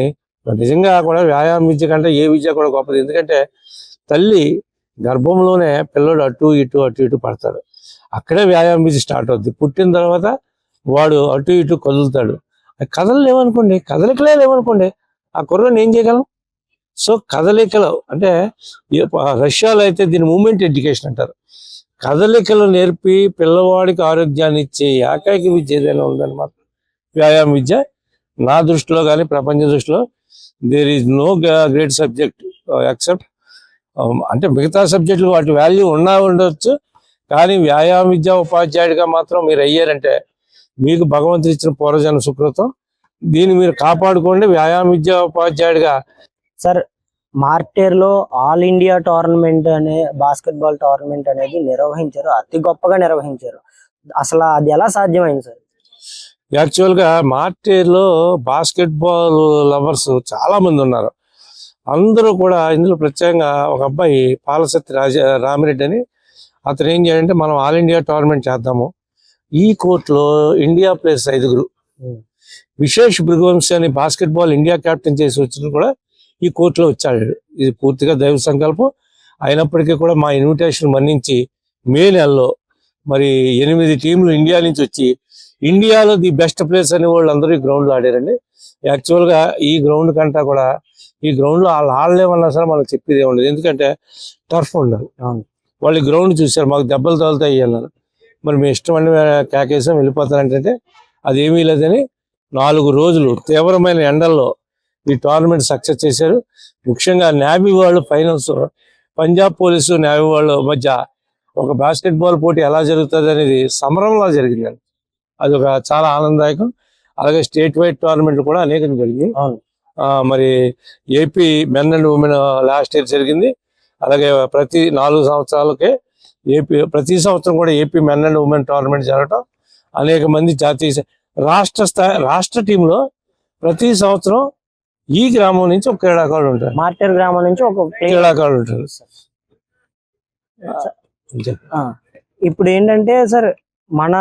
నిజంగా కూడా వ్యాయామ విద్య కంటే ఏ విద్య కూడా గొప్పది. ఎందుకంటే తల్లి గర్భంలోనే పిల్లడు అటు ఇటు పడతాడు, అక్కడే వ్యాయామ విద్య స్టార్ట్ అవుద్ది. పుట్టిన తర్వాత వాడు అటు ఇటు కదులుతాడు. కదలికలే లేవనుకోండి, ఆ కుర్రని ఏం చేయగలం? సో కదలికలు అంటే రష్యాలో అయితే దీన్ని మూమెంట్ ఎడ్యుకేషన్ అంటారు. కదలికలు నేర్పి పిల్లవాడికి ఆరోగ్యాన్ని ఇచ్చే ఏకైక విద్య ఏదైనా ఉందన్నమాట వ్యాయామ విద్య. నా దృష్టిలో కానీ ప్రపంచ దృష్టిలో there is no great subject except, అంటే మిగతా సబ్జెక్టులు వాటి వాల్యూ ఉండవచ్చు, కానీ వ్యాయామ విద్యా ఉపాధ్యాయుడిగా మాత్రం మీరు అయ్యారంటే మీకు భగవంతుడు ఇచ్చిన పూర్వజన్మ సుకృతం. దీన్ని మీరు కాపాడుకోండి వ్యాయామ విద్యా ఉపాధ్యాయుడిగా. సార్, మార్టేర్లో ఆల్ ఇండియా టోర్నమెంట్ అనే బాస్కెట్బాల్ టోర్నమెంట్ అనేది నిర్వహించారు, అతి గొప్పగా నిర్వహించారు. అసలు అది ఎలా సాధ్యమైంది సార్? యాక్చువల్గా మార్టేర్లో బాస్కెట్బాల్ లవర్స్ చాలా మంది ఉన్నారు. అందరూ కూడా ఇందులో ప్రత్యేకంగా ఒక అబ్బాయి పాలసత్తి రామిరెడ్డి అని, అతను ఏం చేయాలంటే మనం ఆల్ ఇండియా టోర్నమెంట్ చేద్దాము, ఈ కోర్టులో ఇండియా ప్లేయర్స్ 5 విశేష్ భృగువంశీ అని బాస్కెట్బాల్ ఇండియా కెప్టెన్ చేసి వచ్చిన కూడా ఈ కోర్టులో వచ్చాడు. ఇది పూర్తిగా దైవ సంకల్పం అయినప్పటికీ కూడా మా ఇన్విటేషన్ మన్నించి మే నెలలో మరి 8 టీంలు ఇండియా నుంచి వచ్చి ఇండియాలో ది బెస్ట్ ప్లేయర్స్ అనే వాళ్ళు అందరూ ఈ గ్రౌండ్లో ఆడారండి. యాక్చువల్గా ఈ గ్రౌండ్ కంటా కూడా ఈ గ్రౌండ్లో వాళ్ళు ఆడలేమన్నా సరే మనకు చెప్పేది ఉండదు, ఎందుకంటే టర్ఫ్ ఉండదు. వాళ్ళు ఈ గ్రౌండ్ చూశారు, మాకు దెబ్బలు తగులుతాయి అన్నారు. మరి మీ ఇష్టం అన్ని కేకేసాం వెళ్ళిపోతారంటే అదేమీ లేదని 4 రోజులు తీవ్రమైన ఎండల్లో ఈ టోర్నమెంట్ సక్సెస్ చేశారు. ముఖ్యంగా నేవీ వాళ్ళు ఫైనల్స్, పంజాబ్ పోలీసు నేవీ వాళ్ళ మధ్య ఒక బాస్కెట్బాల్ పోటీ ఎలా జరుగుతుంది అనేది సమరంలా జరిగిందండి. అది ఒక చాలా ఆనందదాయకం. అలాగే స్టేట్ వైడ్ టోర్నమెంట్ కూడా అనేకం జరిగింది. మరి AP men and women last year జరిగింది. అలాగే ప్రతి 4 సంవత్సరాలకే ప్రతి సంవత్సరం కూడా AP men and women tournament జరగటం, అనేక మంది జాతీయ రాష్ట్ర టీంలో ప్రతి సంవత్సరం ఈ గ్రామం నుంచి ఒక క్రీడాకారుడు ఉంటారు. మార్టేరు గ్రామం నుంచి ఒక ప్లేయర్. క్రీడాకారుడు ఉంటారు. ఆ, ఇప్పుడు ఏంటంటే సార్, మన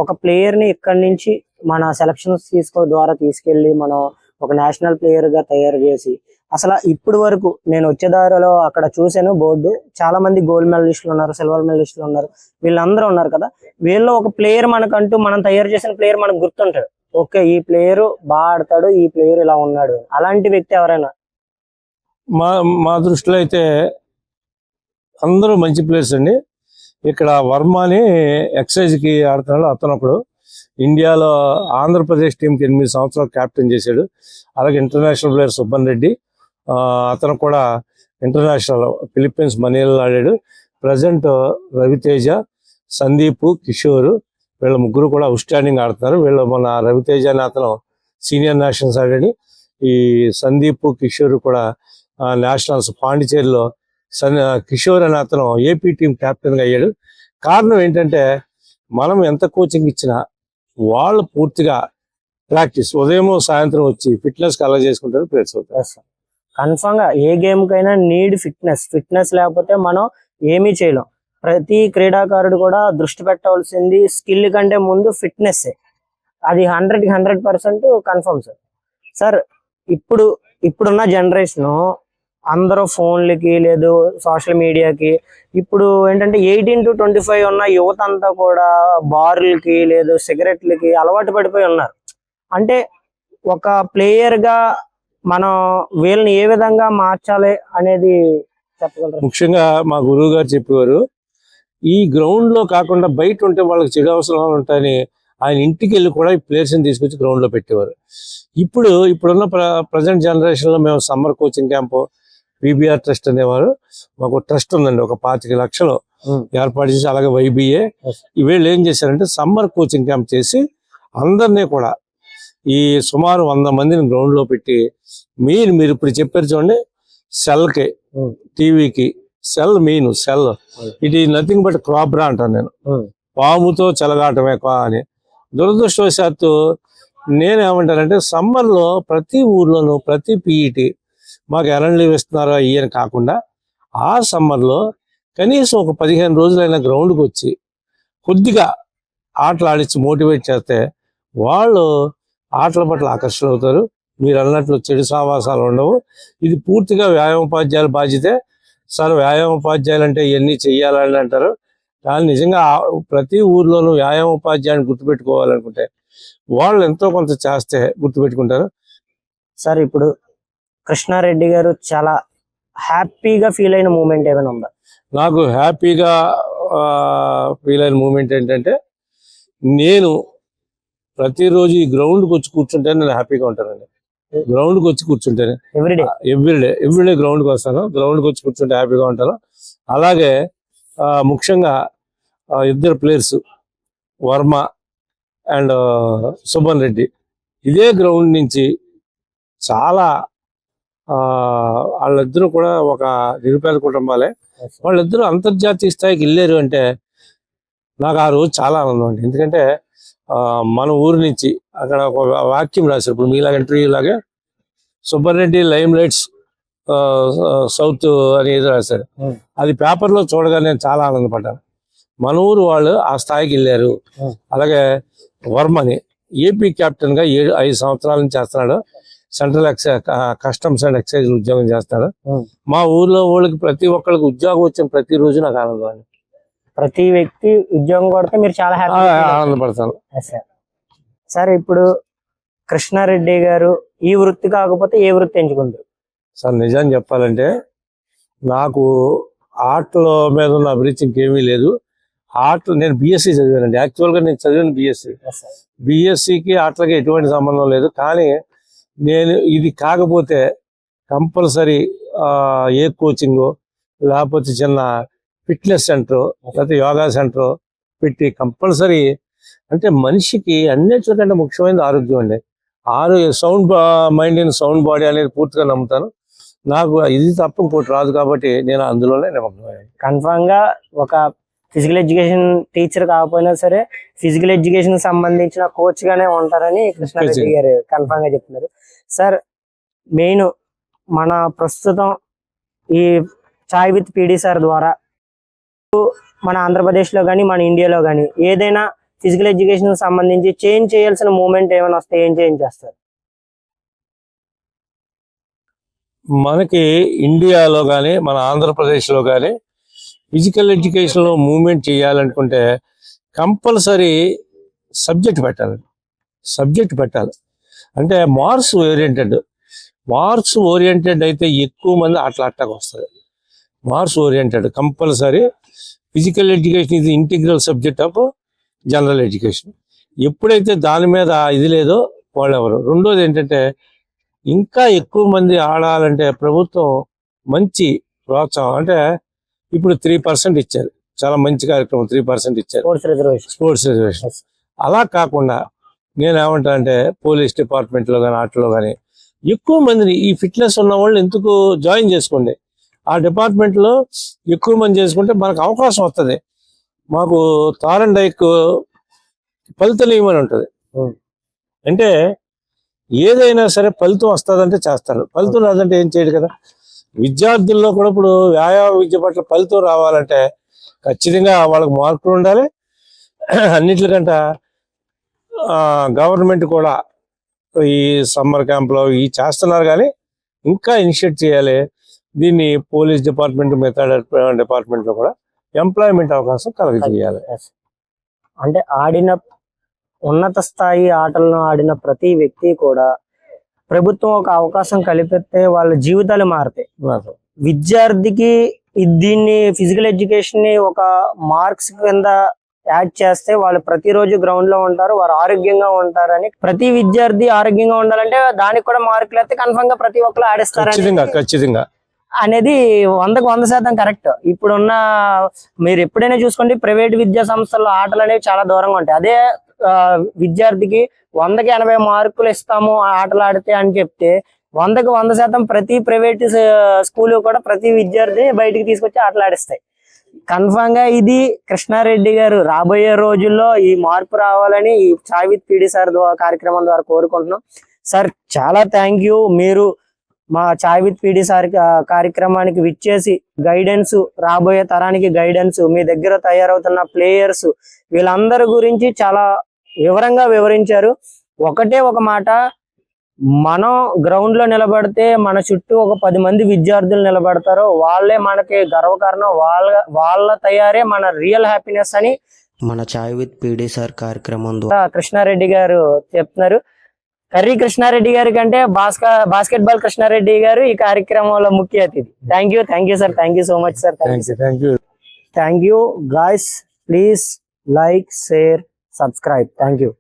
ఒక ప్లేయర్ ని ఇక్కడి నుంచి మన సెలక్షన్స్ ద్వారా తీసుకెళ్లి మనం ఒక నేషనల్ ప్లేయర్ గా తయారు చేసి, అసలు ఇప్పుడు వరకు నేను వచ్చే దారిలో అక్కడ చూసాను బోర్డు, చాలా మంది గోల్డ్ మెడలిస్టులు ఉన్నారు, సిల్వర్ మెడలిస్టులు ఉన్నారు, వీళ్ళందరూ ఉన్నారు కదా. వీళ్ళు ఒక ప్లేయర్ మనకంటూ మనం తయారు చేసిన ప్లేయర్ మనకు గుర్తుంటాడు. ఓకే, ఈ ప్లేయర్ బాగా ఆడతాడు, ఈ ప్లేయర్ ఇలా ఉన్నాడు. అలాంటి వ్యక్తి ఎవరైనా? మా దృష్టిలో అయితే అందరూ మంచి ప్లేయర్స్ అండి. ఇక్కడ వర్మ అని ఎక్సైజ్ కి ఆడుతున్నాడు. అతను ఒకడు ఇండియాలో ఆంధ్రప్రదేశ్ టీంకి 8 సంవత్సరాలు క్యాప్టెన్ చేశాడు. అలాగే ఇంటర్నేషనల్ ప్లేయర్ సుబ్బన్ రెడ్డి, అతను కూడా ఇంటర్నేషనల్ ఫిలిప్పీన్స్ మనీలో ఆడాడు. ప్రజెంట్ రవితేజ, సందీప్, కిషోర్, వీళ్ళ ముగ్గురు కూడా అవుట్ స్టాండింగ్ ఆడుతున్నారు. వీళ్ళు మన రవితేజ అని అతను సీనియర్ నేషనల్స్ ఆడాడు. ఈ సందీప్, కిషోర్ కూడా నేషనల్స్ పాండిచేరిలో కిషోర్ అని అతను ఏపీ టీం కెప్టెన్ గా అయ్యాడు. కారణం ఏంటంటే మనం ఎంత కోచింగ్ ఇచ్చినా వాళ్ళు పూర్తిగా ప్రాక్టీస్ ఉదయం సాయంత్రం వచ్చి ఫిట్నెస్ కి అలా చేసుకుంటారు, ప్లేయర్స్ అవుతారు. కన్ఫామ్ గా ఏ గేమ్ కైనా నీడ్ ఫిట్నెస్ లేకపోతే మనం ఏమీ చేయలేం. ప్రతి క్రీడాకారుడు కూడా దృష్టి పెట్టవలసింది స్కిల్ కంటే ముందు ఫిట్నెస్. అది 100% కన్ఫర్మ్ సార్. సార్, ఇప్పుడున్న జనరేషన్ అందరూ ఫోన్లకి లేదు సోషల్ మీడియాకి, ఇప్పుడు ఏంటంటే 18 to 25 ఉన్న యువత అంతా కూడా బార్లకి లేదు సిగరెట్లకి అలవాటు పడిపోయి ఉన్నారు. అంటే ఒక ప్లేయర్ గా మనం వీళ్ళని ఏ విధంగా మార్చాలి అనేది చెప్పగలరు? ముఖ్యంగా మా గురువు గారు చెప్పేవారు, ఈ గ్రౌండ్ లో కాకుండా బయట ఉంటే వాళ్ళకి చెడు అవసరాలు ఉంటాయని ఆయన ఇంటికి వెళ్ళి కూడా ఈ ప్లేయర్స్ ని తీసుకొచ్చి గ్రౌండ్ లో పెట్టేవారు. ఇప్పుడున్న ప్రజెంట్ జనరేషన్ లో మేము summer coaching camp VBR trust అనేవారు, మాకు ట్రస్ట్ ఉందండి, ఒక 25 లక్షలు ఏర్పాటు చేసి, అలాగే వైబిఏ వీళ్ళు ఏం చేశారంటే సమ్మర్ కోచింగ్ క్యాంప్ చేసి అందరినీ కూడా ఈ సుమారు 100 మందిని గ్రౌండ్ లో పెట్టి, మీరు ఇప్పుడు చెప్పారు చూడండి, సెల్కి టీవీకి సెల్ సెల్ ఇది నథింగ్ బట్ క్రాబ్రా అంటాను నేను, పాముతో చెలగాటమే అని. దురదృష్టవశాత్తు నేనేమంటానంటే సమ్మర్ లో ప్రతి ఊర్లోనూ ప్రతి పీఈటీ మాకు ఎర్రన్ లీవ్ ఇస్తున్నారో అయ్యని కాకుండా ఆ సమ్మర్లో కనీసం ఒక 15 రోజులైనా గ్రౌండ్కి వచ్చి కొద్దిగా ఆటలు ఆడించి మోటివేట్ చేస్తే వాళ్ళు ఆటల పట్ల ఆకర్షణ అవుతారు. మీరు అన్నట్లు చెడు సావాసాలు ఉండవు. ఇది పూర్తిగా వ్యాయామోపాధ్యాయుల బాధ్యతే. సార్, వ్యాయామోపాధ్యాయులు అంటే ఇవన్నీ చెయ్యాలని అంటారు, కానీ నిజంగా ప్రతి ఊర్లోనూ వ్యాయామోపాధ్యాయుని గుర్తుపెట్టుకోవాలనుకుంటే వాళ్ళు ఎంతో కొంత చేస్తే గుర్తుపెట్టుకుంటారు. సార్, ఇప్పుడు కృష్ణారెడ్డి గారు చాలా హ్యాపీగా ఫీల్ అయిన మూమెంట్ ఏమైనా ఉందా? నాకు హ్యాపీగా ఫీల్ అయిన మూమెంట్ ఏంటంటే, నేను ప్రతిరోజు ఈ గ్రౌండ్కి వచ్చి కూర్చుంటే నేను హ్యాపీగా ఉంటానండి. గ్రౌండ్కి వచ్చి కూర్చుంటేనే ఎవ్రీడే గ్రౌండ్కి వస్తాను. గ్రౌండ్కి వచ్చి కూర్చుంటే హ్యాపీగా ఉంటాను. అలాగే ముఖ్యంగా ఇద్దరు ప్లేయర్స్ వర్మ అండ్ సుబ్బన్ రెడ్డి ఇదే గ్రౌండ్ నుంచి చాలా వాళ్ళిద్దరూ కూడా ఒక నిరుపేద కుటుంబాలే. వాళ్ళిద్దరూ అంతర్జాతీయ స్థాయికి వెళ్ళారు అంటే నాకు ఆ రోజు చాలా ఆనందం అండి. ఎందుకంటే మన ఊరు నుంచి అక్కడ ఒక వాక్యం రాశారు, ఇప్పుడు మీలాగా ఇంటర్వ్యూ లాగా సుబ్బన్ రెడ్డి లైమ్ లైట్స్ సౌత్ అని ఏదో రాశారు. అది పేపర్లో చూడగా నేను చాలా ఆనందపడ్డాను. మన ఊరు వాళ్ళు ఆ స్థాయికి వెళ్ళారు. అలాగే వర్మని ఏపీ కెప్టెన్ గా 5 సంవత్సరాల నుంచి చేస్తున్నాడు. సెంట్రల్ కస్టమ్స్ అండ్ ఎక్సైజ్ ఉద్యోగం చేస్తాడు. మా ఊర్లో వాళ్ళకి ప్రతి ఒక్కరికి ఉద్యోగం వచ్చిన ప్రతి రోజు నాకు ఆనందం. ప్రతి వ్యక్తి ఉద్యోగం కొడితే మీరు చాలా ఆనందపడతాను. సార్, ఇప్పుడు కృష్ణారెడ్డి గారు ఈ వృత్తి కాకపోతే ఏ వృత్తి ఎంచుకుంటారు? సార్, నిజం చెప్పాలంటే నాకు ఆటల మీద ఉన్న అభిరుచి ఇంకేమీ లేదు. నేను బిఎస్సి చదివానండి. యాక్చువల్గా నేను చదివాను బిఎస్సికి ఆటలకి ఎటువంటి సంబంధం లేదు. కానీ నేను ఇది కాకపోతే కంపల్సరీ ఏ కోచింగ్ లేకపోతే చిన్న ఫిట్నెస్ సెంటర్ లేకపోతే యోగా సెంటర్ పెట్టి కంపల్సరీ, అంటే మనిషికి అన్నిటికంటే ముఖ్యమైనది ఆరోగ్యం అండి. Sound mind and sound body అనేది పూర్తిగా నమ్ముతాను. నాకు ఇది తప్ప ఇంకోటి రాదు కాబట్టి నేను అందులోనే నిమగ్నమయ్యాను. కన్ఫామ్ గా ఒక ఫిజికల్ ఎడ్యుకేషన్ టీచర్ కాకపోయినా సరే ఫిజికల్ ఎడ్యుకేషన్ సంబంధించిన కోచ్ గానే ఉంటారని కృష్ణారెడ్డి గారు కన్ఫర్మ్ గా చెప్తున్నారు. సార్ మెయిన్ మన ప్రస్తుతం ఈ చాయ్ విత్ పీడి సార్ ద్వారా మన ఆంధ్రప్రదేశ్ లో కానీ మన ఇండియాలో కానీ ఏదైనా ఫిజికల్ ఎడ్యుకేషన్ సంబంధించి చేంజ్ చేయాల్సిన మూమెంట్ ఏమైనా వస్తే ఏం చేంజ్ చేస్తారు? మనకి ఇండియాలో కానీ మన ఆంధ్రప్రదేశ్లో కానీ ఫిజికల్ ఎడ్యుకేషన్లో మూవ్మెంట్ చేయాలనుకుంటే కంపల్సరీ సబ్జెక్ట్ పెట్టాలి. అంటే మార్క్స్ ఓరియంటెడ్ అయితే ఎక్కువ మంది అట్లాకి వస్తుంది. Marks oriented compulsory. Physical education ఇది integral subject of general education. ఎప్పుడైతే దాని మీద ఇది లేదో వాళ్ళెవరు. రెండోది ఏంటంటే ఇంకా ఎక్కువ మంది ఆడాలంటే ప్రభుత్వం మంచి ప్రోత్సాహం, అంటే ఇప్పుడు 3% ఇచ్చారు, చాలా మంచి కార్యక్రమం. 3% ఇచ్చారు స్పోర్ట్స్ రిజర్వేషన్. అలా కాకుండా నేనేమంటా అంటే పోలీస్ డిపార్ట్మెంట్లో కానీ వాటిలో కానీ ఎక్కువ మందిని ఈ ఫిట్నెస్ ఉన్న వాళ్ళు ఎందుకు జాయిన్ చేసుకోండి. ఆ డిపార్ట్మెంట్లో ఎక్కువ మంది చేసుకుంటే మనకు అవకాశం వస్తుంది. మాకు తారండైక్ ఫలితం ఇవ్వమని ఉంటుంది. అంటే ఏదైనా సరే ఫలితం వస్తుందంటే చేస్తారు, ఫలితం రాదంటే ఏం చేయడు కదా. విద్యార్థుల్లో కూడా ఇప్పుడు వ్యాయామ విద్య పట్ల ఫలితం రావాలంటే ఖచ్చితంగా వాళ్ళకి మార్కులు ఉండాలి. అన్నిటికంటే గవర్నమెంట్ కూడా ఈ సమ్మర్ క్యాంప్లో ఈ చేస్తున్నారు, కానీ ఇంకా ఇనిషియేట్ చేయాలి దీన్ని. పోలీస్ డిపార్ట్మెంట్, మిగతా డిపార్ట్మెంట్లో కూడా ఎంప్లాయ్మెంట్ అవకాశం కలగజేయాలి. అంటే ఆడిన ఉన్నత స్థాయి ఆటలను ఆడిన ప్రతి వ్యక్తి కూడా ప్రభుత్వం ఒక అవకాశం కల్పిస్తే వాళ్ళ జీవితాలు మారుతాయి. విద్యార్థికి దీన్ని ఫిజికల్ ఎడ్యుకేషన్ ని ఒక మార్క్స్ కింద యాడ్ చేస్తే వాళ్ళు ప్రతిరోజు గ్రౌండ్ లో ఉంటారు, వారు ఆరోగ్యంగా ఉంటారని. ప్రతి విద్యార్థి ఆరోగ్యంగా ఉండాలంటే దానికి కూడా మార్కులు అయితే కన్ఫర్మ్ గా ప్రతి ఒక్కరు ఆడిస్తారు ఖచ్చితంగా అనేది 100% కరెక్ట్. ఇప్పుడున్న మీరు ఎప్పుడైనా చూసుకోండి, ప్రైవేట్ విద్యా సంస్థల్లో ఆటలు అనేవి చాలా దూరంగా ఉంటాయి. అదే విద్యార్థికి 100కి 80 మార్కులు ఇస్తాము ఆటలు ఆడితే అని చెప్తే 100కి 100% ప్రతి ప్రైవేట్ స్కూల్ కూడా ప్రతి విద్యార్థి బయటికి తీసుకొచ్చి ఆటలు ఆడిస్తాయి. కన్ఫర్మ్ గా ఇది కృష్ణారెడ్డి గారు రాబోయే రోజుల్లో ఈ మార్పు రావాలని ఈ చాయ్ విత్ పీడి సార్ కార్యక్రమం ద్వారా కోరుకుంటున్నాం. సార్ చాలా థ్యాంక్ యూ. మీరు మా చాయ్ విత్ పీడి సార్ కార్యక్రమానికి విచ్చేసి గైడెన్స్, రాబోయే తరానికి గైడెన్స్, మీ దగ్గర తయారవుతున్న ప్లేయర్స్ వీళ్ళందరి గురించి చాలా వివరంగా వివరించారు. ఒకటే ఒక మాట, మనం గ్రౌండ్ లో నిలబడితే మన చుట్టూ ఒక 10 మంది విద్యార్థులు నిలబడతారు, వాళ్ళే మనకి గర్వకారణం, వాళ్ళ తయారే మన రియల్ హ్యాపీనెస్ అని మన చాయ్ విత్ పీడి సార్ కార్యక్రమం కృష్ణారెడ్డి గారు చెప్తున్నారు. కర్రీ కృష్ణారెడ్డి గారి కంటే బాస్కెట్బాల్ కృష్ణారెడ్డి గారు ఈ కార్యక్రమంలో ముఖ్య అతిథి. Thank you sir. Thank you so much sir. Thank you guys. Please like, share, subscribe. Thank you.